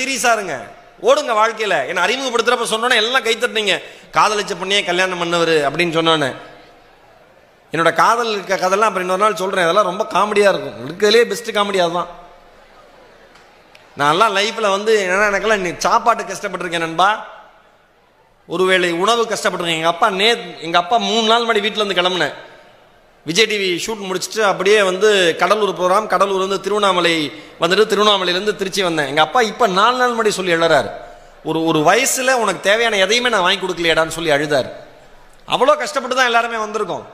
சீரியஸா இருங்க, ஓடுங்க வாழ்க்கையில. என்ன அறிமுகப்படுத்துறப்ப சொன்னோன்னே எல்லாம் கை தட்டினீங்க. காதலிச்ச பொண்ணையே கல்யாணம் பண்ணவர் அப்படின்னு சொன்னோன்னே என்னோட காதல் கதெல்லாம் அப்புறம் இன்னொரு நாள் சொல்றேன். அதெல்லாம் ரொம்ப காமெடியா இருக்கும். இருக்கிறதுலே பெஸ்ட் காமெடி அதுதான். நான்லாம் லைஃப்ல வந்து என்ன, எனக்கெல்லாம் சாப்பாட்டு கஷ்டப்பட்டிருக்கேன் நண்பா. ஒருவேளை உணவு கஷ்டப்பட்டிருக்கேன். எங்க அப்பா 3 நாள் முன்னாடி வீட்டில் இருந்து கிளம்புனேன். விஜய் டிவி ஷூட் முடிச்சுட்டு அப்படியே வந்து கடலூர் ப்ரோக்ராம், கடலூர் வந்து திருவண்ணாமலை வந்துட்டு திருவண்ணாமலையிலேருந்து திருச்சி வந்தேன். எங்கள் அப்பா இப்போ 4 நாள் முன்னாடி சொல்லி எழுறாரு, ஒரு வயசில் உனக்கு தேவையான எதையுமே நான் வாங்கி கொடுக்கலையாடான்னு சொல்லி அழுதார். அவ்வளோ கஷ்டப்பட்டு தான் எல்லாருமே வந்திருக்கோம்.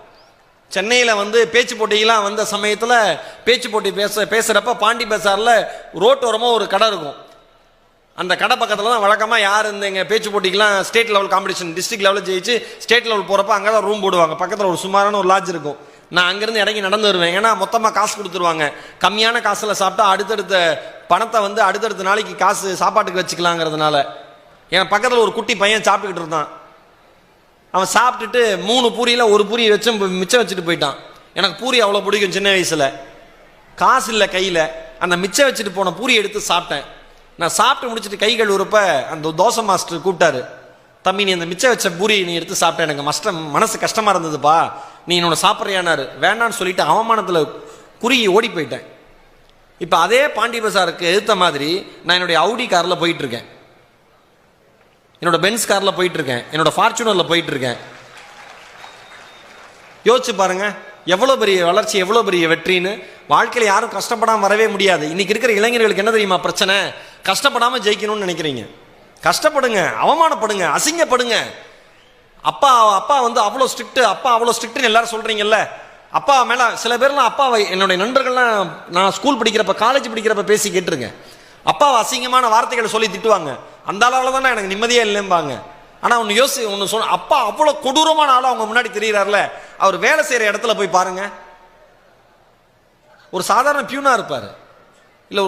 சென்னையில் வந்து பேச்சு போட்டியெல்லாம் வந்த சமயத்தில் பேச்சு போட்டி பேசுகிறப்ப பாண்டி பஜாரில் ரோட்டோரமாக ஒரு கடை இருக்கும். அந்த கடை பக்கத்தில் தான் வழக்கமாக யார் இந்த எங்கள் பேச்சு போட்டிக்கெலாம் ஸ்டேட் லெவல் காம்படிஷன், டிஸ்ட்ரிக்ட் லெவலில் ஜெயிச்சு ஸ்டேட் லெவல் போகிறப்ப அங்கே தான் ரூம் போடுவாங்க. பக்கத்தில் ஒரு சுமாரான ஒரு லாட்ஜ் இருக்கும். நான் அங்கேருந்து இறங்கி நடந்து வருவேன். ஏன்னா மொத்தமாக காசு கொடுத்துருவாங்க. கம்மியான காசில் சாப்பிட்டா அடுத்தடுத்த பணத்தை வந்து அடுத்தடுத்த நாளைக்கு காசு சாப்பாட்டுக்கு வச்சுக்கலாங்கிறதுனால. என் பக்கத்தில் ஒரு குட்டி பையன் சாப்பிட்டுக்கிட்டு இருந்தான். அவன் சாப்பிட்டுட்டு 3 பூரியில் ஒரு பூரி வச்சு மிச்சம் வச்சுட்டு போயிட்டான். எனக்கு பூரி அவ்வளோ பிடிக்கும் சின்ன வயசில். காசு இல்லை கையில். அந்த மிச்சம் வச்சுட்டு போன பூரி எடுத்து சாப்பிட்டேன். நான் சாப்பிட்டு முடிச்சுட்டு கை கழுவுறப்ப அந்த தோசை மாஸ்டர் கூப்பிட்டாரு, தம்பி நீ அந்த மிச்சம் வச்ச பூரி நீ எடுத்து சாப்பிட்டேன், எனக்கு மனசு கஷ்டமாக இருந்ததுப்பா, நீ என்னோட சாப்பிட்றியானாரு. வேண்டான்னு சொல்லிட்டு அவமானத்தில் குறுகி ஓடி போயிட்டேன். இப்போ அதே பாண்டி பஜாருக்கு எதிர்த்த மாதிரி நான் என்னுடைய அவுடி காரில் போயிட்டுருக்கேன், என்னோட பென்ஸ் காரில் போயிட்டுருக்கேன், என்னோட ஃபார்ச்சுனரில் போயிட்டுருக்கேன். யோசிச்சு பாருங்க எவ்வளோ பெரிய வளர்ச்சி, எவ்வளோ பெரிய வெற்றின்னு. வாழ்க்கையில் யாரும் கஷ்டப்படாமல் வரவே முடியாது. இன்னைக்கு இருக்கிற இளைஞர்களுக்கு என்ன தெரியுமா பிரச்சனை? கஷ்டப்படாமல் ஜெயிக்கணும்னு நினைக்கிறீங்க. கஷ்டப்படுங்க, அவமானப்படுங்க, அசிங்கப்படுங்க. அப்பா வந்து அவ்வளோ ஸ்ட்ரிக்ட், அப்பா அவ்வளோ ஸ்ட்ரிக்ட்னு எல்லாரும் சொல்றீங்கல்ல. அப்பா மேல சில பேர்லாம் அப்பாவை என்னுடைய நண்பர்கள்லாம் நான் ஸ்கூல் படிக்கிறப்ப காலேஜ் படிக்கிறப்ப பேசி கேட்டிருக்கேன். அப்பாவை அசிங்கமான வார்த்தைகளை சொல்லி திட்டுவாங்க. அந்த அளவில் தானே எனக்கு நிம்மதியே இல்லைம்பாங்க. ஆனால் ஒன்று சொன்ன, அப்பா அவ்வளோ கொடூரமான ஆளாக அவங்க முன்னாடி தெரிகிறார்ல. அவர் வேலை செய்கிற இடத்துல போய் பாருங்க, ஒரு சாதாரண பியூனாக இருப்பார், இல்லை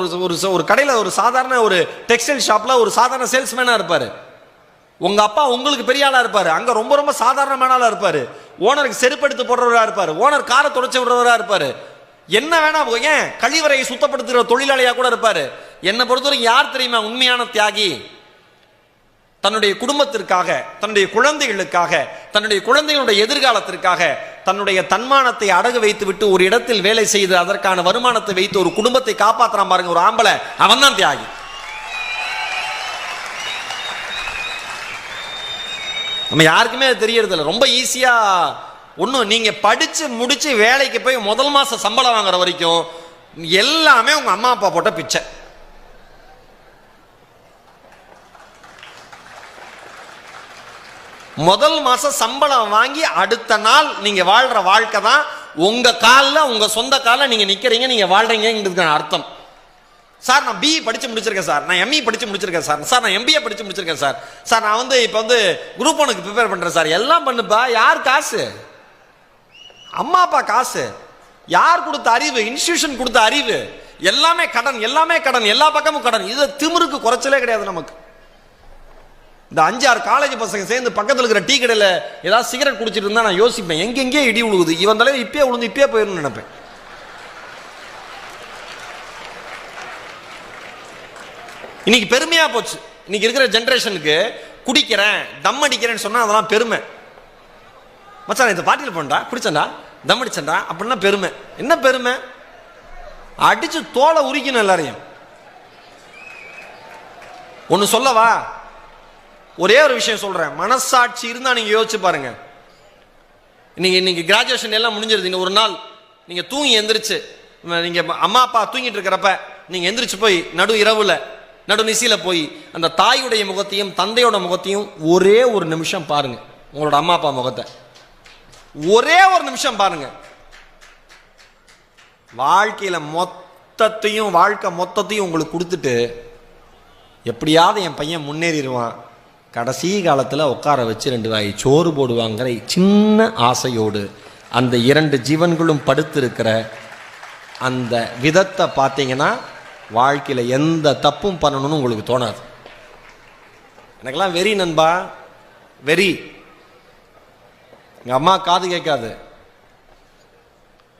ஒரு கடையில் ஒரு சாதாரண ஒரு டெக்ஸ்டைல் ஷாப்பில் ஒரு சாதாரண சேல்ஸ்மேனாக இருப்பார். உங்கள் அப்பா உங்களுக்கு பெரிய ஆளாக இருப்பார், அங்கே ரொம்ப ரொம்ப சாதாரணமான ஆளாக இருப்பார். ஓனருக்கு செருப்படுத்து போடுறவராக இருப்பார், ஓனர் காரை துடைச்சி விடுறவராக இருப்பார். என்ன வேணா ஏன் கழிவறையை சுத்தப்படுத்துகிற தொழிலாளியாக கூட இருப்பார். என்னை பொறுத்தவரைக்கும் யார் தெரியுமா உண்மையான தியாகி? தன்னுடைய குடும்பத்திற்காக, தன்னுடைய குழந்தைகளுக்காக, தன்னுடைய குழந்தைகளுடைய எதிர்காலத்திற்காக தன்னுடைய தன்மானத்தை அடகு வைத்து விட்டு ஒரு இடத்தில் வேலை செய்து அதற்கான வருமானத்தை வைத்து ஒரு குடும்பத்தை காப்பாற்றுறான் பாருங்க ஒரு ஆம்பளை, அவன் தான் தியாகி. நம்ம யாருக்குமே அது தெரியறது இல்லை. ரொம்ப ஈஸியா ஒன்றும் நீங்க படிச்சு முடிச்சு வேலைக்கு போய் முதல் மாசம் சம்பளம் வாங்குற வரைக்கும் எல்லாமே உங்க அம்மா அப்பா போட்ட பிச்சை. முதல் மாசம் சம்பளம் வாங்கி அடுத்த நாள் நீங்க வாழ்ற வாழ்க்கை தான் உங்க காலில், உங்க சொந்த காலில் நீங்க நிக்கிறீங்க, நீங்க வாழ்றீங்கிறதுக்கான அர்த்தம். சார் நான் பிஇ படிச்சு முடிச்சிருக்கேன் சார், நான் எம்இ படிச்சு முடிச்சிருக்கேன் சார், சார் நான் எம்பிஏ படிச்சு முடிச்சிருக்கேன் சார், சார் நான் வந்து இப்போ வந்து குரூப் 1க்கு ப்ரிப்பேர் பண்றேன் சார். எல்லாம் பண்ணுப்பா. யார் காசு? அம்மா அப்பா காசு. யார் கொடுத்த அறிவு? இன்ஸ்டிடியூஷன் கொடுத்த அறிவு. எல்லாமே கடன், எல்லாமே கடன், எல்லா பக்கமும் கடன். இது திமிருக்கு குறைச்சலே கிடையாது நமக்கு. இந்த 5-6 காலேஜ் பசங்க சேர்ந்து பக்கத்தில் இருக்கிற டீ கடையில் ஏதாவது சிகரெட் குடிச்சிட்டு இருந்தா நான் யோசிப்பேன், எங்கெங்கே இடி உழுகுது, இவன் தலைவர் இப்பயே உழுந்து இப்பயே போயிடணும்னு நினைப்பேன். இன்னைக்கு பெருமையா போச்சு. இன்னைக்கு இருக்கிற ஜென்ரேஷனுக்கு குடிக்கிறேன், தம் அடிக்கிறேன்னு சொன்னா அதெல்லாம் பெருமை. மச்சான் இந்த பார்ட்டியில் போண்டா, குடிச்சண்டா, தம் அடிச்சண்டா அப்படின்னா பெருமை. என்ன பெருமை? அடிச்சு தோலை உரிக்கணும் எல்லாரையும். ஒன்னு சொல்லவா? ஒரே ஒரு விஷயம் சொல்றேன், மனசாட்சி இருந்தா நீங்க யோசிச்சு பாருங்க. இன்னைக்கு கிராஜுவேஷன் எல்லாம் முடிஞ்சிருது. ஒரு நாள் நீங்க தூங்கி எந்திரிச்சு, நீங்க அம்மா அப்பா தூங்கிட்டு இருக்கிறப்ப நீங்க எந்திரிச்சு போய் நடு நிசியில போய் அந்த தாயுடைய முகத்தையும் தந்தையோட முகத்தையும் ஒரே ஒரு நிமிஷம் பாருங்க. உங்களோட அம்மா அப்பா முகத்தை ஒரே ஒரு நிமிஷம் பாருங்க. வாழ்க்கையில வாழ்க்கை மொத்தத்தையும் உங்களுக்கு கொடுத்துட்டு எப்படியாவது என் பையன் முன்னேறிடுவான், கடைசி காலத்தில் உட்கார வச்சு 2 வாய் சோறு போடுவாங்கிற சின்ன ஆசையோடு அந்த 2 ஜீவன்களும் படுத்திருக்கிற அந்த விதத்தை பார்த்தீங்கன்னா வாழ்க்கையில் எந்த தப்பும் பண்ணணும்னு உங்களுக்கு தோணாது. எனக்கெல்லாம் வெறி நண்பா, வெறி. எங்கள் அம்மா காது கேட்காது.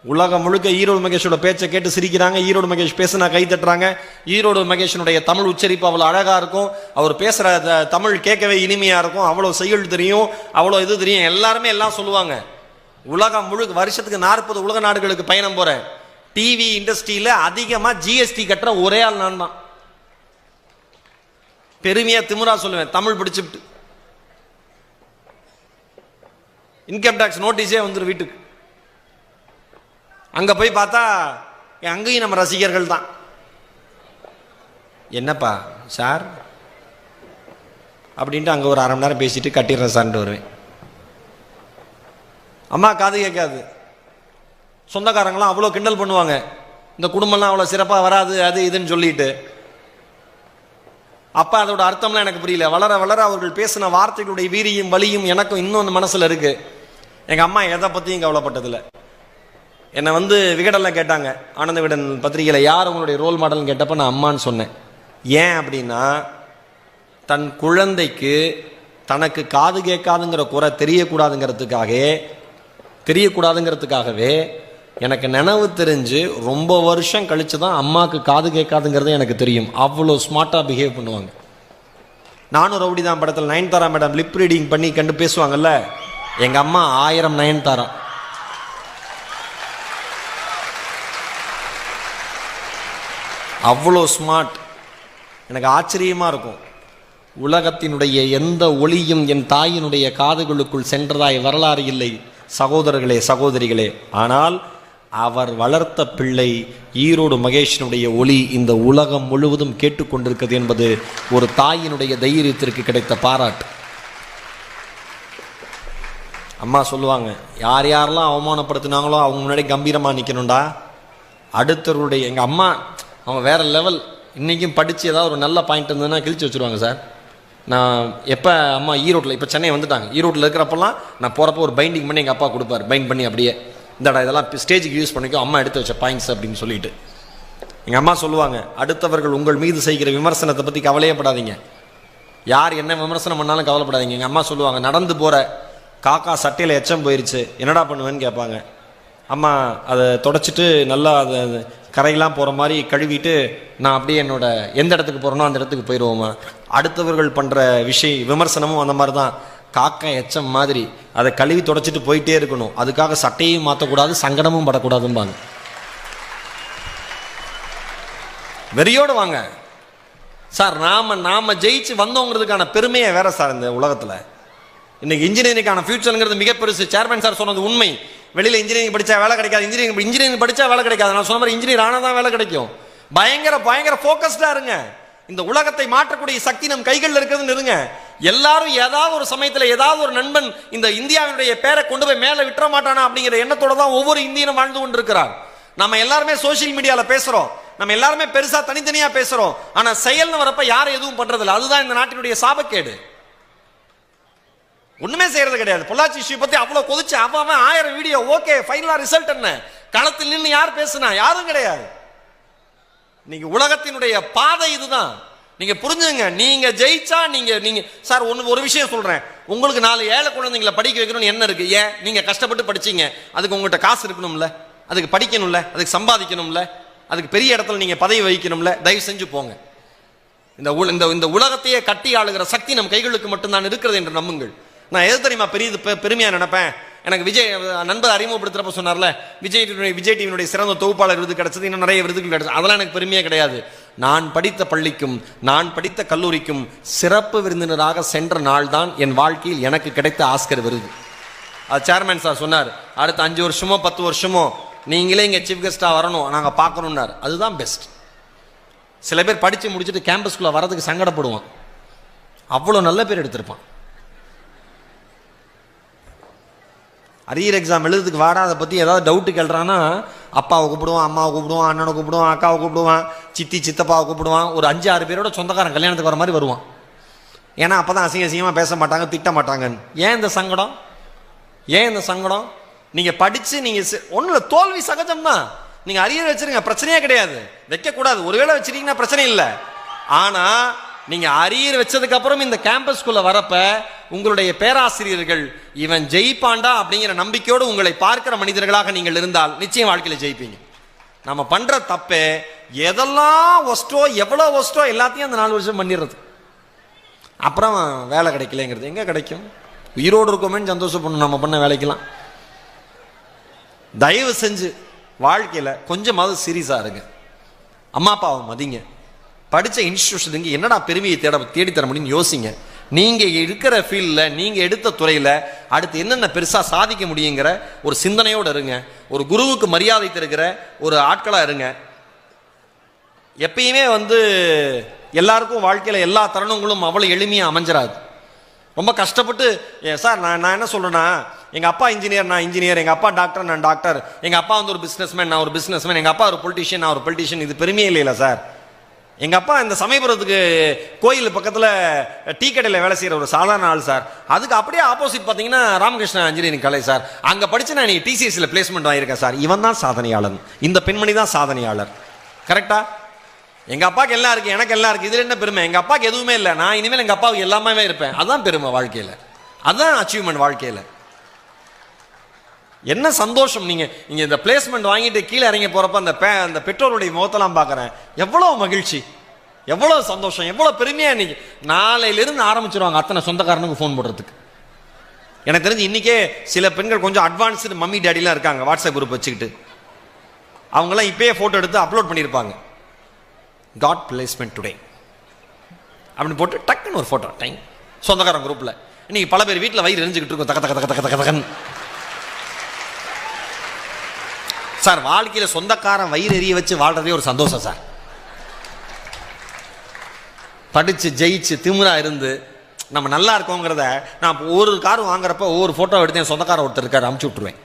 உலகம் முழுக்க ஈரோடு மகேஷோட பேச்சை கேட்டு சிரிக்கிறாங்க. ஈரோடு மகேஷ் பேசுனா கை தட்டுறாங்க. ஈரோடு மகேஷனுடைய தமிழ் உச்சரிப்பு அவ்வளோ அழகா இருக்கும். அவர் பேசுற தமிழ் கேட்கவே இனிமையா இருக்கும். அவ்வளோ செயல் தெரியும், அவ்வளோ இது தெரியும். எல்லாருமே எல்லாம் சொல்லுவாங்க. உலகம் முழுக்க வருஷத்துக்கு 40 உலக நாடுகளுக்கு பயணம் போறேன். டிவி இண்டஸ்ட்ரியில அதிகமா ஜிஎஸ்டி கட்டுற ஒரே ஆள் நான் தான். பெருமையா திமுறா சொல்லுவேன், தமிழ் படிச்சுட்டு. இன்கம் டாக்ஸ் நோட்டீஸே வந்துடும் வீட்டுக்கு. அங்க போய் பார்த்தா அங்கேயும் நம்ம ரசிகர்கள் தான். என்னப்பா சார் அப்படின்ட்டு அங்கே ஒரு 1/2 மணி நேரம் பேசிட்டு கட்டிடுறேன் சார்ன்ட்டு வருவேன். அம்மா காது கேட்காது. சொந்தக்காரங்களாம் அவ்வளோ கிண்டல் பண்ணுவாங்க, இந்த குடும்பம்லாம் அவ்வளோ சிறப்பாக வராது அது இதுன்னு சொல்லிட்டு. அப்போ அதோட அர்த்தம்லாம் எனக்கு புரியல. வளர வளர அவர்கள் பேசின வார்த்தைகளுடைய வீரியும் வலியும் எனக்கும் இன்னும் அந்த மனசில் இருக்கு. எங்கள் அம்மா எதை பற்றியும் கவலைப்பட்டதில்லை. என்னை விகடனில் கேட்டாங்க, ஆனந்த விகடன் பத்திரிகையில், யார் உங்களுடைய ரோல் மாடல்னு கேட்டப்போ நான் அம்மான்னு சொன்னேன். ஏன் அப்படின்னா, தன் குழந்தைக்கு தனக்கு காது கேட்காதுங்கிற குறை தெரியக்கூடாதுங்கிறதுக்காகவே எனக்கு நினைவு தெரிஞ்சு ரொம்ப வருஷம் கழிச்சு தான் அம்மாவுக்கு காது கேட்காதுங்கிறது எனக்கு தெரியும். அவ்வளோ ஸ்மார்ட்டாக பிஹேவ் பண்ணுவாங்க. நானும் ரவுடி தான் படத்தில் நயன்தாரா மேடம் லிப் ரீடிங் பண்ணி கண்டு பேசுவாங்கல்ல, எங்கள் அம்மா 1000 நயன்தாரா. அவ்வளோ ஸ்மார்ட். எனக்கு ஆச்சரியமாக இருக்கும். உலகத்தினுடைய எந்த ஒளியும் என் தாயினுடைய காதுகளுக்குள் சென்றதாய் வரலாறு இல்லை சகோதரர்களே, சகோதரிகளே. ஆனால் அவர் வளர்த்த பிள்ளை ஈரோடு மகேஷனுடைய ஒளி இந்த உலகம் முழுவதும் கேட்டுக்கொண்டிருக்கிறது என்பது ஒரு தாயினுடைய தைரியத்திற்கு கிடைத்த பாராட்டு. அம்மா சொல்லுவாங்க, யார் யாரெல்லாம் அவமானப்படுத்தினாங்களோ அவங்க முன்னாடி கம்பீரமாக நிற்கணும்டா. அடுத்தவருடைய எங்கள் அம்மா அவங்க வேற லெவல். இன்றைக்கும் படித்து ஏதாவது ஒரு நல்ல பாயிண்ட் இருந்ததுன்னா கிழிச்சு வச்சுருவாங்க சார். நான் எப்போ அம்மா ஈரோட்டில், இப்போ சென்னை வந்துட்டாங்க, ஈரோட்டில் இருக்கிறப்பெல்லாம் நான் போகிறப்போ ஒரு பைண்டிங் பண்ணி எங்கள் அப்பா கொடுப்பார். பைண்ட் பண்ணி அப்படியே இந்தடா இதெல்லாம் ஸ்டேஜுக்கு யூஸ் பண்ணிக்கோ, அம்மா எடுத்து வச்ச பாயிண்ட்ஸ் அப்படின்னு சொல்லிட்டு. எங்கள் அம்மா சொல்லுவாங்க, அடுத்தவர்கள் உங்கள் மீது செய்கிற விமர்சனத்தை பற்றி கவலையப்படாதீங்க, யார் என்ன விமர்சனம் பண்ணாலும் கவலைப்படாதீங்க. எங்கள் அம்மா சொல்லுவாங்க, நடந்து போகிற காக்கா சட்டையில் எச்சம் போயிடுச்சு என்னடா பண்ணுவேன்னு கேட்பாங்க. அம்மா அதை தொடச்சிட்டு நல்லா அதை கரையெல்லாம் போகிற மாதிரி கழுவிட்டு நான் அப்படியே என்னோட எந்த இடத்துக்கு போகிறேனோ அந்த இடத்துக்கு போயிடுவோம்மா. அடுத்தவர்கள் பண்ணுற விமர்சனமும் அந்த மாதிரி தான். காக்கா எச்சம் மாதிரி அதை கழுவி தொடச்சிட்டு போயிட்டே இருக்கணும். அதுக்காக சட்டையும் மாற்றக்கூடாது, சங்கடமும் படக்கூடாதும்பாங்க. வெறியோடு வாங்க சார். நாம ஜெயிச்சு வந்தோங்கிறதுக்கான பெருமையை வேற சார். இந்த உலகத்தில் இன்னைக்கு இன்ஜினியரிங்கான ஃபியூச்சருங்கிறது மிக பெருசு. சேர்மன் சார் சொன்னது உண்மை. வெளியில் இன்ஜினியரிங் படித்தா வேலை கிடைக்காது, இன்ஜினியரிங் படித்தா வேலை கிடைக்காது. நான் சொன்ன மாதிரி இன்ஜினியர் ஆனால் தான் வேலை கிடைக்கும். பயங்கர ஃபோக்கஸ்டாக இருங்க. இந்த உலகத்தை மாற்றக்கூடிய சக்தி நம் கைகளில் இருக்குதுன்னு இருங்க. எல்லாரும் ஏதாவது ஒரு சமயத்தில் ஏதாவது ஒரு நண்பன் இந்த இந்தியாவினுடைய பேரை கொண்டு போய் மேலே விட்டுற மாட்டானா அப்படிங்கிற எண்ணத்தோட தான் ஒவ்வொரு இந்தியனும் வாழ்ந்து கொண்டு இருக்கிறார். நம்ம எல்லாருமே சோசியல் மீடியாவில் பேசுகிறோம், நம்ம எல்லாருமே பெருசாக தனித்தனியாக பேசுகிறோம். ஆனால் செயல்னு வரப்ப யாரும் எதுவும் பண்ணுறதில்ல. அதுதான் இந்த நாட்டினுடைய சாபக்கேடு. ஒண்ணுமே செய்யறது கிடையாது. பொள்ளாச்சி இஷ்யூ பத்தி அவ்வளவு கொதிச்சு அவன் 1000 வீடியோ, ஓகே ஃபைனலா ரிசல்ட் என்ன? களத்தில் நின்று யார் பேசுனா? யாரும் கிடையாது. நீங்க உலகத்தினுடைய பாதை இதுதான். நீங்க புரிஞ்சுங்க. நீங்க ஜெயிச்சா நீங்க சார் ஒரு விஷயம் சொல்றேன். உங்களுக்கு 4 ஏழை குழந்தைங்களை படிக்க வைக்கணும்னு என்ன இருக்கு? ஏன் நீங்க கஷ்டப்பட்டு படிச்சீங்க, அதுக்கு உங்கள்கிட்ட காசு இருக்கணும்ல, அதுக்கு படிக்கணும்ல, அதுக்கு சம்பாதிக்கணும்ல, அதுக்கு பெரிய இடத்துல நீங்க பதவி வகிக்கணும்ல. தயவு செஞ்சு போங்க. இந்த உலகத்தையே கட்டி ஆளுகிற சக்தி நம் கைகளுக்கு மட்டும்தான் இருக்கிறது என்று நம்புங்கள். நான் எது தெரியுமா பெருமையா நினைப்பேன்? எனக்கு விஜய் நண்பர் அறிமுகப்படுத்துறப்ப சொன்னார்ல, விஜய் டிவியினுடைய சிறந்த தொகுப்பாளர் விருது கிடைச்சது, இன்னும் நிறைய விருதுகள் கிடைச்சது. அதெல்லாம் எனக்கு பெருமையே கிடையாது. நான் படித்த பள்ளிக்கும் நான் படித்த கல்லூரிக்கும் சிறப்பு விருந்தினராக சென்ற நாள் தான் என் வாழ்க்கையில் எனக்கு கிடைத்த ஆஸ்கர் விருது. அது சேர்மன் சார் சொன்னார், அடுத்த 5 வருஷமோ 10 வருஷமோ நீங்களே இங்கே சீஃப் கெஸ்டா வரணும், நாங்கள் பார்க்கணும்னார். அதுதான் பெஸ்ட். சில பேர் படித்து முடிச்சுட்டு கேம்பஸ்குள்ளே வரதுக்கு சங்கடப்படுவான். அவ்வளோ நல்ல பேர் எடுத்திருப்பான். அரியர் எக்ஸாம் எழுதுறதுக்கு வாடா, அதை பற்றி ஏதாவது டவுட்டு கேள்றான்னா அப்பாவை கூப்பிடுவான், அம்மாவை கூப்பிடுவான், அண்ணனை கூப்பிடுவான், அக்காவை கூப்பிடுவான், சித்தப்பாவை கூப்பிடுவான். ஒரு 5-6 பேரோட சொந்தக்காரன் கல்யாணத்துக்கு வர மாதிரி வருவான். ஏன்னா அப்போ தான் அசிங்கமாக பேச மாட்டாங்க, திட்ட மாட்டாங்கன்னு. ஏன் இந்த சங்கடம்? நீங்கள் படித்து நீங்கள் ஒன்றும் தோல்வி சகஜம்தான். நீங்கள் அரியர் வச்சுருங்க, பிரச்சனையே கிடையாது. வைக்கக்கூடாது. ஒருவேளை வச்சிருக்கீங்கன்னா பிரச்சனை இல்லை. ஆனால் நீங்க அரியர் வச்சதுக்கு அப்புறம் இந்த கேம்பஸ்குள்ள வரப்ப உங்களுடைய பேராசிரியர்கள் இவன் ஜெயிப்பாண்டா அப்படிங்கிற நம்பிக்கையோடு உங்களை பார்க்கிற மனிதர்களாக நீங்கள் இருந்தால் நிச்சயம் வாழ்க்கையில ஜெயிப்பீங்க. நம்ம பண்ற தப்பே எதெல்லாம் ஒஸ்டோ எவ்வளவு ஒஸ்டோ எல்லாத்தையும் அந்த 4 வருஷம் பண்ணிடுறது. அப்புறம் வேலை கிடைக்கலங்கிறது எங்க கிடைக்கும்? உயிரோடு இருக்கோமே சந்தோஷப்படணும் நம்ம பண்ண வேலைக்கெல்லாம். தயவு செஞ்சு வாழ்க்கையில கொஞ்சமாவது சீரியஸா இருங்க. அம்மா அப்பாவை மதிங்க. படிச்ச இன்ஸ்டிடியூஷனுக்கு என்னடா பெருமையை தேடி தர முடியும்னு யோசிங்க. நீங்க இருக்கிற ஃபீல்ட்ல நீங்க எடுத்த துறையில அடுத்து என்னென்ன பெருசா சாதிக்க முடியுங்கிற ஒரு சிந்தனையோடு இருங்க. ஒரு குருவுக்கு மரியாதை தருகிற ஒரு ஆட்களா இருங்க. எப்பயுமே எல்லாருக்கும் வாழ்க்கையில எல்லா தருணங்களும் அவ்வளவு எளிமையா அமைஞ்சிராது. ரொம்ப கஷ்டப்பட்டு சார் நான் என்ன சொல்றேன்னா, எங்க அப்பா இன்ஜினியர், நான் இன்ஜினியர், எங்க அப்பா டாக்டர், நான் டாக்டர், எங்க அப்பா ஒரு பிசினஸ்மேன், நான் ஒரு பிசினஸ்மேன், எங்க அப்பா ஒரு பொலிட்டிஷியன், நான் ஒரு பொலிட்டிஷியன், இது பெருமையே இல்லைல்ல சார். எங்க அப்பா இந்த சமயபுரத்துக்கு கோயில் பக்கத்துல டீ கடையில் வேலை செய்யற ஒரு சாதாரண ஆள் சார். அதுக்கு அப்படியே ஆப்போசிட் பாத்தீங்கன்னா ராமகிருஷ்ணா இன்ஜினியரிங் காலேஜ் சார். அங்க படிச்சு நான் டிசிஎஸ்ல பிளேஸ்மெண்ட் ஆயிருக்கேன் சார். இவன் தான் சாதனையாளன், இந்த பெண்மணி தான் சாதனையாளர். கரெக்டா? எங்க அப்பாக்கு எல்லாம் இருக்கு, எனக்கு எல்லாம் இருக்கு, இதுல என்ன பெருமை? எங்க அப்பாக்கு எதுவுமே இல்லை, நான் இனிமேல் எங்க அப்பாவுக்கு எல்லாமே இருப்பேன். அதான் பெருமை வாழ்க்கையில, அதான் அச்சீவ்மெண்ட் வாழ்க்கையில. என்ன சந்தோஷம்! நீங்க இங்க இந்த பிளேஸ்மெண்ட் வாங்கிட்டு கீழே இறங்கி போறப்ப அந்த பெற்றோருடைய முகத்தெல்லாம் பாக்குறேன், எவ்வளவு மகிழ்ச்சி, எவ்வளவு சந்தோஷம், எவ்வளவு பெருமையா. இன்னைக்கு நாளையிலிருந்து ஆரம்பிச்சிருவாங்க அத்தனை சொந்தக்காரனுக்கு போன் போடுறதுக்கு. எனக்கு தெரிஞ்சு இன்னைக்கே சில பெண்கள் கொஞ்சம் அட்வான்ஸ்டு மம்மி டேடிலாம் இருக்காங்க, வாட்ஸ்அப் குரூப் வச்சுக்கிட்டு. அவங்களாம் இப்பயே போட்டோ எடுத்து அப்லோட் பண்ணியிருப்பாங்க. காட் பிளேஸ்மெண்ட் டுடே அப்படின்னு போட்டு டக்குன்னு ஒரு போட்டோ டைம் சொந்தக்காரன் குரூப்ல. இன்னைக்கு பல பேர் வீட்டில் வயிறு எரிஞ்சுக்கிட்டு இருக்கும், தக்க தக்க தக்க தக்க தக்க தக்கன். சார் வாழ்க்கையில சொந்தக்காரன் வயிறு எரிய வச்சு வாழ்றதே ஒரு சந்தோஷம் சார். படிச்சு ஜெயிச்சு திமிரா இருந்து நம்ம நல்லா இருக்கோங்கிறத நான் ஒரு கார் வாங்குறப்ப ஒவ்வொரு போட்டோ எடுத்து என் சொந்தக்காரன் ஒருத்தர் இருக்காரு அமுச்சு விட்டுருவேன்.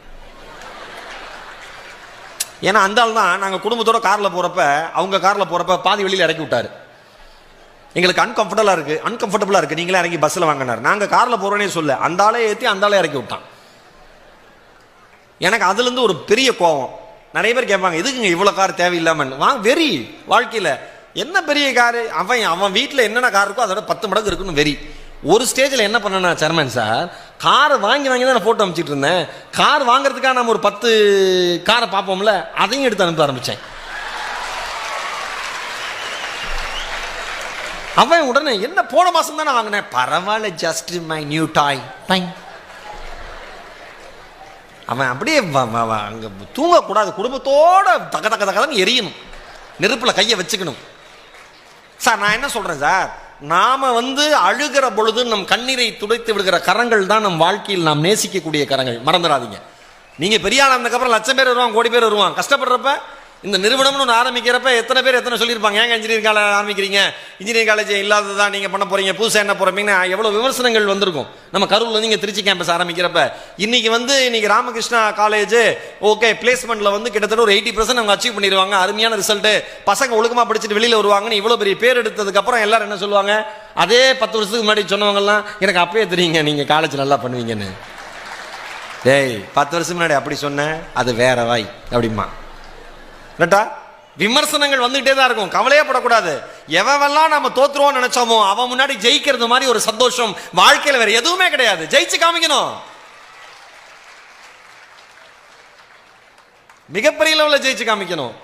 ஏன்னா அந்த ஆள் தான் நாங்கள் குடும்பத்தோட காரில் போகிறப்ப, அவங்க காரில் போகிறப்ப பாதி வெளியில் இறக்கி விட்டாரு. எங்களுக்கு அன்கம்ஃபர்டபுளாக இருக்குது, நீங்களே இறங்கி பஸ்ஸில் வாங்கினார். நாங்கள் காரில் போகிறோன்னே சொல்ல அந்த ஆளே ஏற்றி அந்த ஆளே இறக்கி விட்டான். எனக்கு அதுலேருந்து ஒரு பெரிய கோபம். நிறைய பேர் கேட்பாங்க, எதுக்குங்க இவ்வளோ கார் தேவையில்லாமல் வெறி. வாழ்க்கையில் என்ன பெரிய காரு? அவன் வீட்டில் என்னென்ன கார் இருக்கோ அதோட 10 மடங்கு இருக்குன்னு வெறி. ஒரு ஸ்டேஜில் என்ன பண்ணனா சேர்மன் சார், காரை வாங்கி தான் நான் போட்டோ அனுப்பிச்சிட்டு இருந்தேன். கார் வாங்குறதுக்காக நம்ம ஒரு 10 காரை பார்ப்போம்ல, அதையும் எடுத்து அனுப்ப ஆரம்பிச்சேன். அவன் உடனே என்ன போன மாசம் தானே வாங்கினேன், பரவாயில்ல ஜஸ்ட் மை நியூ டாய். அவன் அப்படியே அங்க தூங்கக்கூடாது, குடும்பத்தோட தக்க தக்க தக்கதான் எரியணும், நெருப்புல கையை வச்சுக்கணும். சார் நான் என்ன சொல்றேன் சார், நாம அழுகிற பொழுது நம் கண்ணீரை துடைத்து விடுகிற கரங்கள் தான் நம் வாழ்க்கையில் நாம் நேசிக்கக்கூடிய கரங்கள். மறந்துடாதீங்க. நீங்க பெரிய ஆள் ஆனதுக்கப்புறம் லட்சம் பேர் வருவாங்க, கோடி பேர் வருவாங்க. கஷ்டப்படுறப்ப இந்த நிறுவனம்னு ஒன்று ஆரம்பிக்கிறப்ப எத்தனை பேர் எத்தனை சொல்லியிருப்பாங்க, ஏங்க இன்ஜினியரிங் காலேஜ் ஆரம்பிக்கிறீங்க, இன்ஜினியரிங் காலேஜ் இல்லாததான் நீங்க பண்ண போறீங்க, புதுசாக என்ன போறீங்கன்னா எவ்வளவு விமர்சனங்கள் வந்திருக்கும். நம்ம கரூர்ல நீங்க திருச்சி கேம்பஸ் ஆரம்பிக்கிறப்ப இன்னைக்கு ராமகிருஷ்ணா காலேஜ் ஓகே பிளேஸ்மெண்ட்ல கிட்டத்தட்ட ஒரு 80% அவங்க அச்சீவ் பண்ணிடுவாங்க, அருமையான ரிசல்ட், பசங்க ஒழுக்கமா படிச்சுட்டு வெளியில வருவாங்கன்னு இவ்வளவு பெரிய பேர் எடுத்ததுக்கு அப்புறம் எல்லாரும் என்ன சொல்லுவாங்க, அதே 10 வருஷத்துக்கு முன்னாடி சொன்னவங்கலாம் எனக்கு அப்பயே தெரியுங்க நீங்க காலேஜ் நல்லா பண்ணுவீங்கன்னு. டேய் 10 வருஷம் முன்னாடி அப்படி சொன்னேன், அது வேற வாய் அப்படிமா. விமர்சனங்கள் வந்துகிட்டே தான் இருக்கும், கவலையே படக்கூடாது. எவெல்லாம் நம்ம தோத்துருவோம் நினைச்சோமோ அவன் முன்னாடி ஜெயிக்கிறது மாதிரி ஒரு சந்தோஷம் வாழ்க்கையில வேற எதுவுமே கிடையாது. ஜெயிச்சு காமிக்கணும், மிகப்பெரிய லெவலில் ஜெயிச்சு காமிக்கணும்.